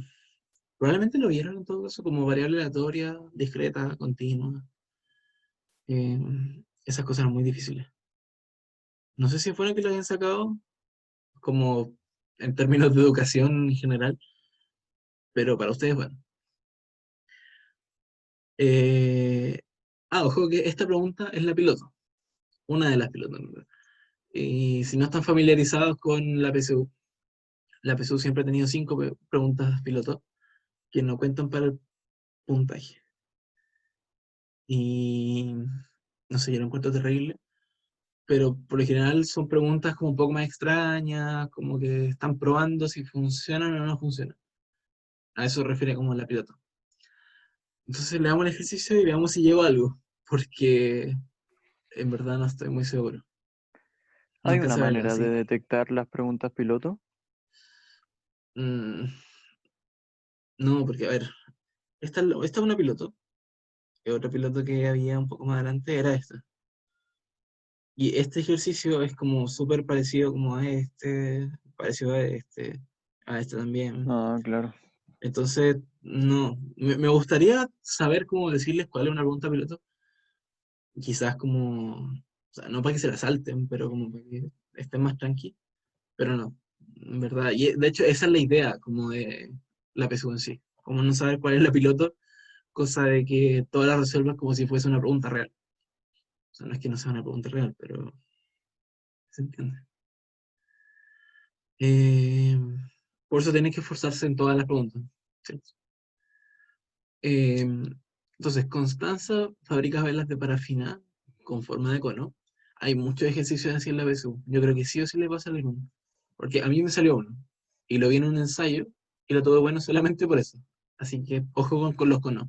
probablemente lo vieron en todo caso como variable aleatoria, discreta, continua. Eh, Esas cosas eran muy difíciles. No sé si fueron que lo habían sacado como en términos de educación en general, pero para ustedes, bueno. Eh, Ojo que esta pregunta es la piloto, una de las pilotos, en verdad. Y si no están familiarizados con la PSU siempre ha tenido 5 preguntas piloto que no cuentan para el puntaje. y no sé, yo lo encuentro terrible, pero por lo general son preguntas como un poco más extrañas, como que están probando si funcionan o no funcionan. A eso refiere como la piloto. Entonces le damos el ejercicio y veamos si llego a algo, porque en verdad no estoy muy seguro. No ¿Hay una alcancé a verla, manera de así que... detectar las preguntas piloto? mm, no, porque a ver, esta es una piloto, y otra piloto que había un poco más adelante era esta. Y este ejercicio es como súper parecido como a este, parecido a este también. Ah, claro. Entonces, no, me gustaría saber cómo decirles cuál es una pregunta piloto. Quizás como, o sea, no para que se la salten, pero como para que estén más tranquilos. Pero no, en verdad. Y de hecho, esa es la idea como de la PSU en sí. Como no saber cuál es la piloto, cosa de que todas las resuelvas como si fuese una pregunta real. O sea, no es que no sea una pregunta real, pero se entiende. Eh, por eso tiene que esforzarse en todas las preguntas. ¿Cierto? Eh, entonces, Constanza fabrica velas de parafina con forma de cono. Hay muchos ejercicios así en la PSU. Yo creo que sí o sí le va a salir uno. Porque a mí me salió uno. Y lo vi en un ensayo y lo tuve bueno solamente por eso. Así que ojo con los conos.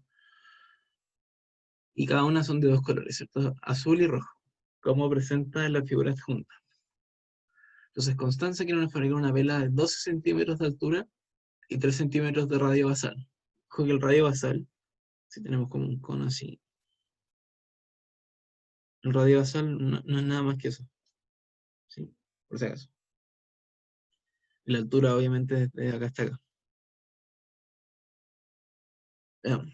Y cada una son de dos colores, ¿cierto? Azul y rojo. Como presenta en la figura adjunta. Entonces, Constanza quiere fabricar una vela de 12 centímetros de altura y 3 centímetros de radio basal. Ojo que el radio basal, si tenemos como un cono así, el radio basal no es nada más que eso, ¿sí? Por si acaso. Y la altura, obviamente, desde acá hasta acá. Veamos.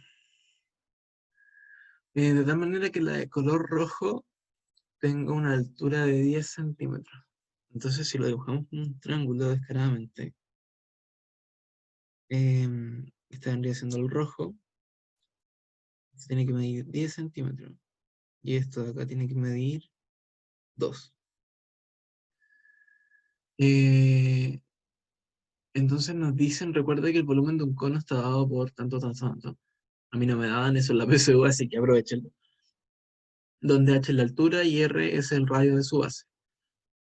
De tal manera que la de color rojo tenga una altura de 10 centímetros. Entonces, si lo dibujamos como un triángulo descaradamente, este vendría siendo el rojo, este tiene que medir 10 centímetros. Y esto de acá tiene que medir 2. Eh, entonces nos dicen, recuerda que el volumen de un cono está dado por tanto, tanto, tanto. A mí no me daban eso en la PSU, así que aprovechenlo. Donde h es la altura y r es el radio de su base.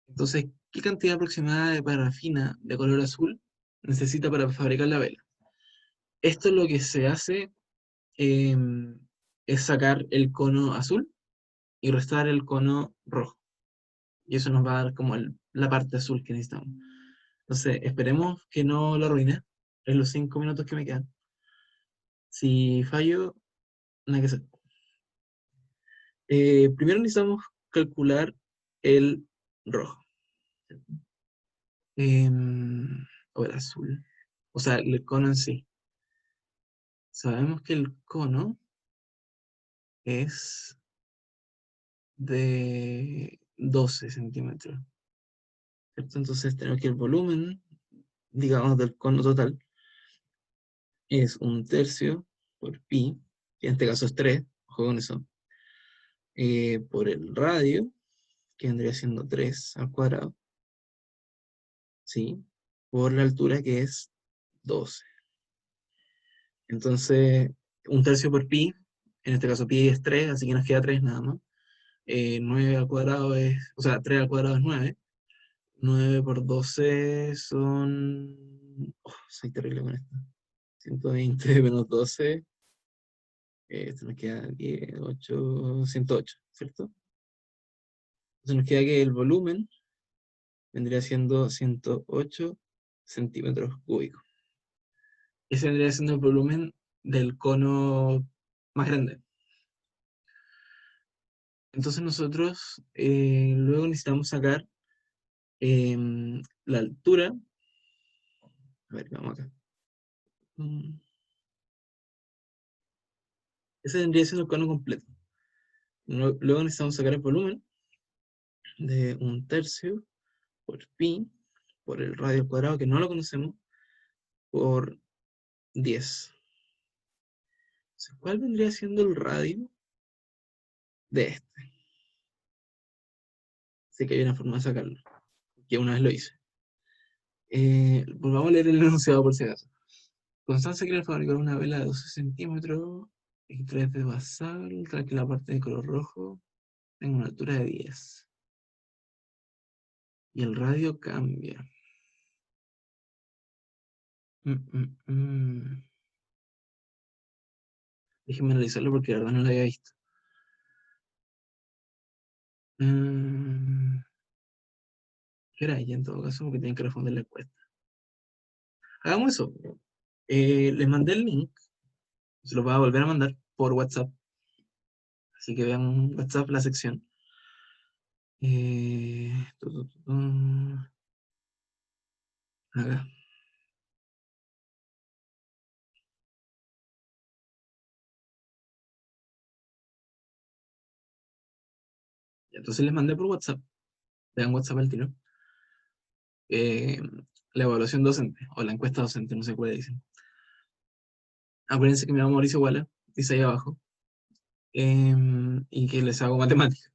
Entonces, ¿qué cantidad aproximada de parafina de color azul necesita para fabricar la vela? Esto lo que se hace es sacar el cono azul y restar el cono rojo. Y eso nos va a dar como la parte azul que necesitamos. Entonces, esperemos que no lo arruine en los 5 minutos que me quedan. Si fallo, nada que hacer. Primero necesitamos calcular el rojo. O el azul. O sea, el cono en sí. Sabemos que el cono es de 12 centímetros. ¿Cierto? Entonces tenemos que el volumen, digamos, del cono total es 1/3 por pi, que en este caso es 3, ojo con eso, por el radio, que vendría siendo 3 al cuadrado, ¿sí? Por la altura, que es 12. Entonces, 1/3 por pi, en este caso pi es 3, así que nos queda 3 nada más. 9 al cuadrado es, o sea, 3 al cuadrado es 9. 9 por 12 son... Oh, soy terrible con esto. 120 menos 12. Esto nos queda 10, 8, 108, ¿cierto? Entonces nos queda que el volumen vendría siendo 108 centímetros cúbicos. Ese vendría siendo el volumen del cono más grande. Entonces nosotros luego necesitamos sacar la altura. A ver, vamos acá. Ese vendría siendo el cono completo. Luego necesitamos sacar el volumen de 1/3 por pi, por el radio al cuadrado, que no lo conocemos, por 10. Entonces, ¿cuál vendría siendo el radio de este? Sé que hay una forma de sacarlo, que una vez lo hice. Pues vamos a leer el enunciado por si acaso. Constanza quiere fabricar una vela de 12 centímetros X3 de basal, trae la parte de color rojo, tengo una altura de 10. Y el radio cambia. Déjenme analizarlo porque la verdad no lo había visto. ¿Qué era ella en todo caso? Porque tienen que responder la encuesta. Hagamos eso. Les mandé el link. Se lo voy a volver a mandar por WhatsApp. Así que vean WhatsApp la sección. Acá. Entonces les mandé por WhatsApp. Vean WhatsApp al tiro. La evaluación docente o la encuesta docente, no sé cuál dicen. Acuérdense que me llamo Mauricio Walla, dice ahí abajo, y que les hago matemáticas.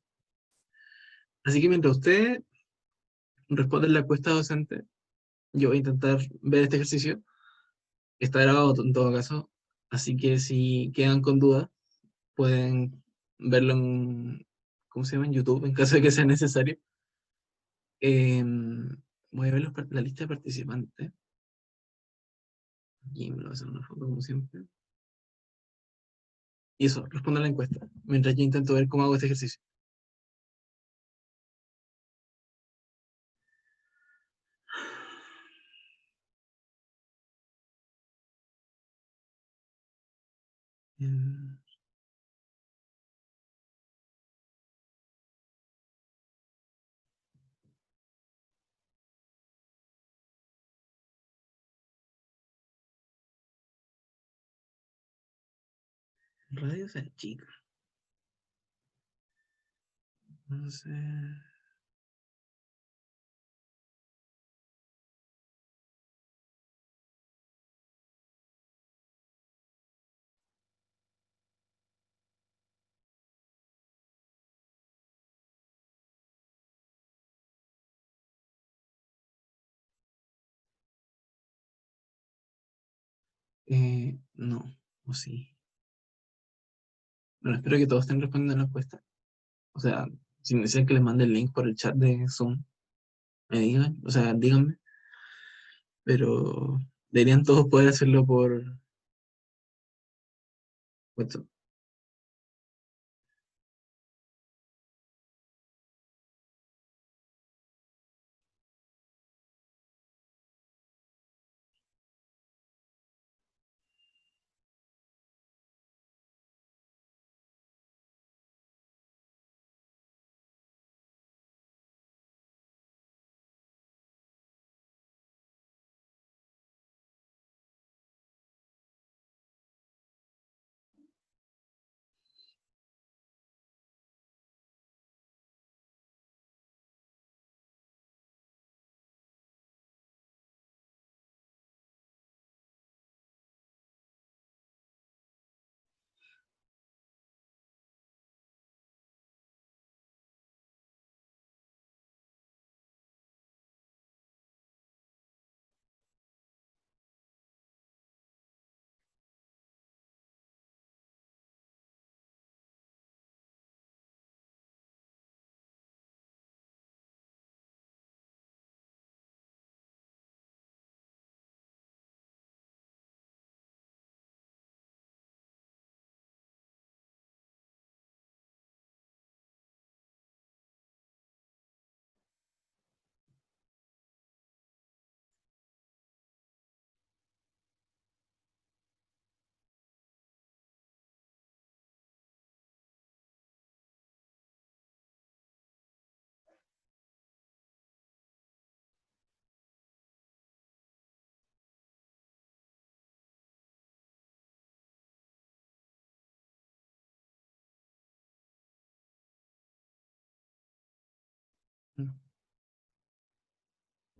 Así que mientras ustedes responden la encuesta docente, yo voy a intentar ver este ejercicio. Está grabado en todo caso, así que si quedan con dudas, pueden verlo en, ¿cómo se llama? En YouTube, en caso de que sea necesario. Voy a ver la lista de participantes. Y me lo voy a hacer una foto como siempre. Y eso, responda a la encuesta, mientras yo intento ver cómo hago este ejercicio. Radio es chica. Entonces, no, o sí. Bueno, espero que todos estén respondiendo a la encuesta. O sea, si me dicen que les mande el link por el chat de Zoom, me digan, o sea, díganme. Pero deberían todos poder hacerlo por WhatsApp.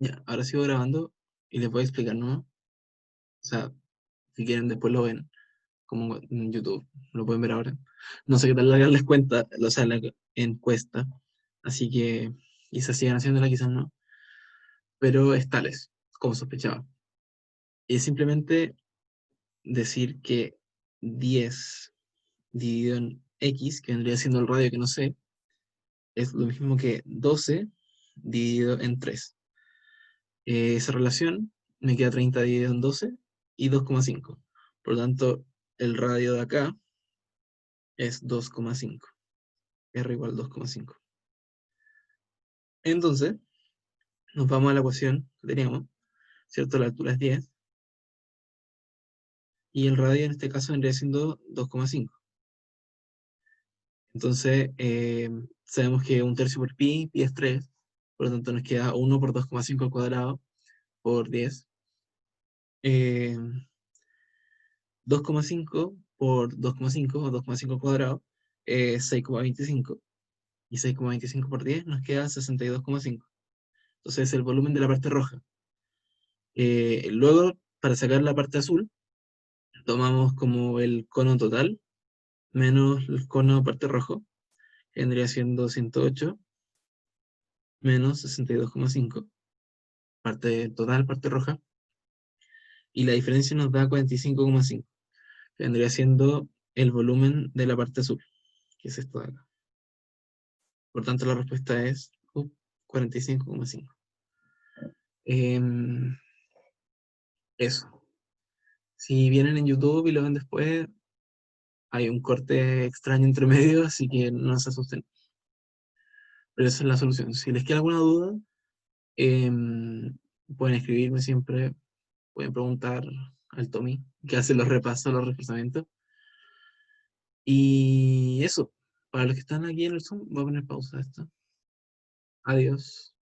Ya, ahora sigo grabando y les voy a explicar, ¿no? O sea, si quieren después lo ven, como en YouTube, lo pueden ver ahora. No sé qué tal larga les cuenta, o sea, la encuesta, así que quizás sigan haciéndola, quizás no, pero es tales, como sospechaba. Y es simplemente decir que 10 dividido en X, que vendría siendo el radio que no sé, es lo mismo que 12 dividido en 3. Esa relación me queda 30 dividido en 12 y 2,5. Por lo tanto, el radio de acá es 2,5. R igual 2,5. Entonces, nos vamos a la ecuación que teníamos, ¿cierto? La altura es 10. Y el radio en este caso vendría siendo 2,5. Entonces, sabemos que 1/3 por pi es 3. Por lo tanto, nos queda 1 por 2,5 al cuadrado por 10. 2,5 por 2,5 o 2,5 al cuadrado es 6,25. Y 6,25 por 10 nos queda 62,5. Entonces, el volumen de la parte roja. Luego, para sacar la parte azul, tomamos como el cono total menos el cono parte rojo, que vendría siendo 108 menos 62,5, parte total, parte roja, y la diferencia nos da 45,5, que vendría siendo el volumen de la parte azul, que es esto de acá. Por tanto, la respuesta es 45,5. Eso. Si vienen en YouTube y lo ven después, hay un corte extraño entre medio, así que no se asusten. Pero esa es la solución. Si les queda alguna duda, pueden escribirme siempre, pueden preguntar al Tommy, que hace los repasos, los reforzamientos. Y eso, para los que están aquí en el Zoom, voy a poner pausa a esto. Adiós.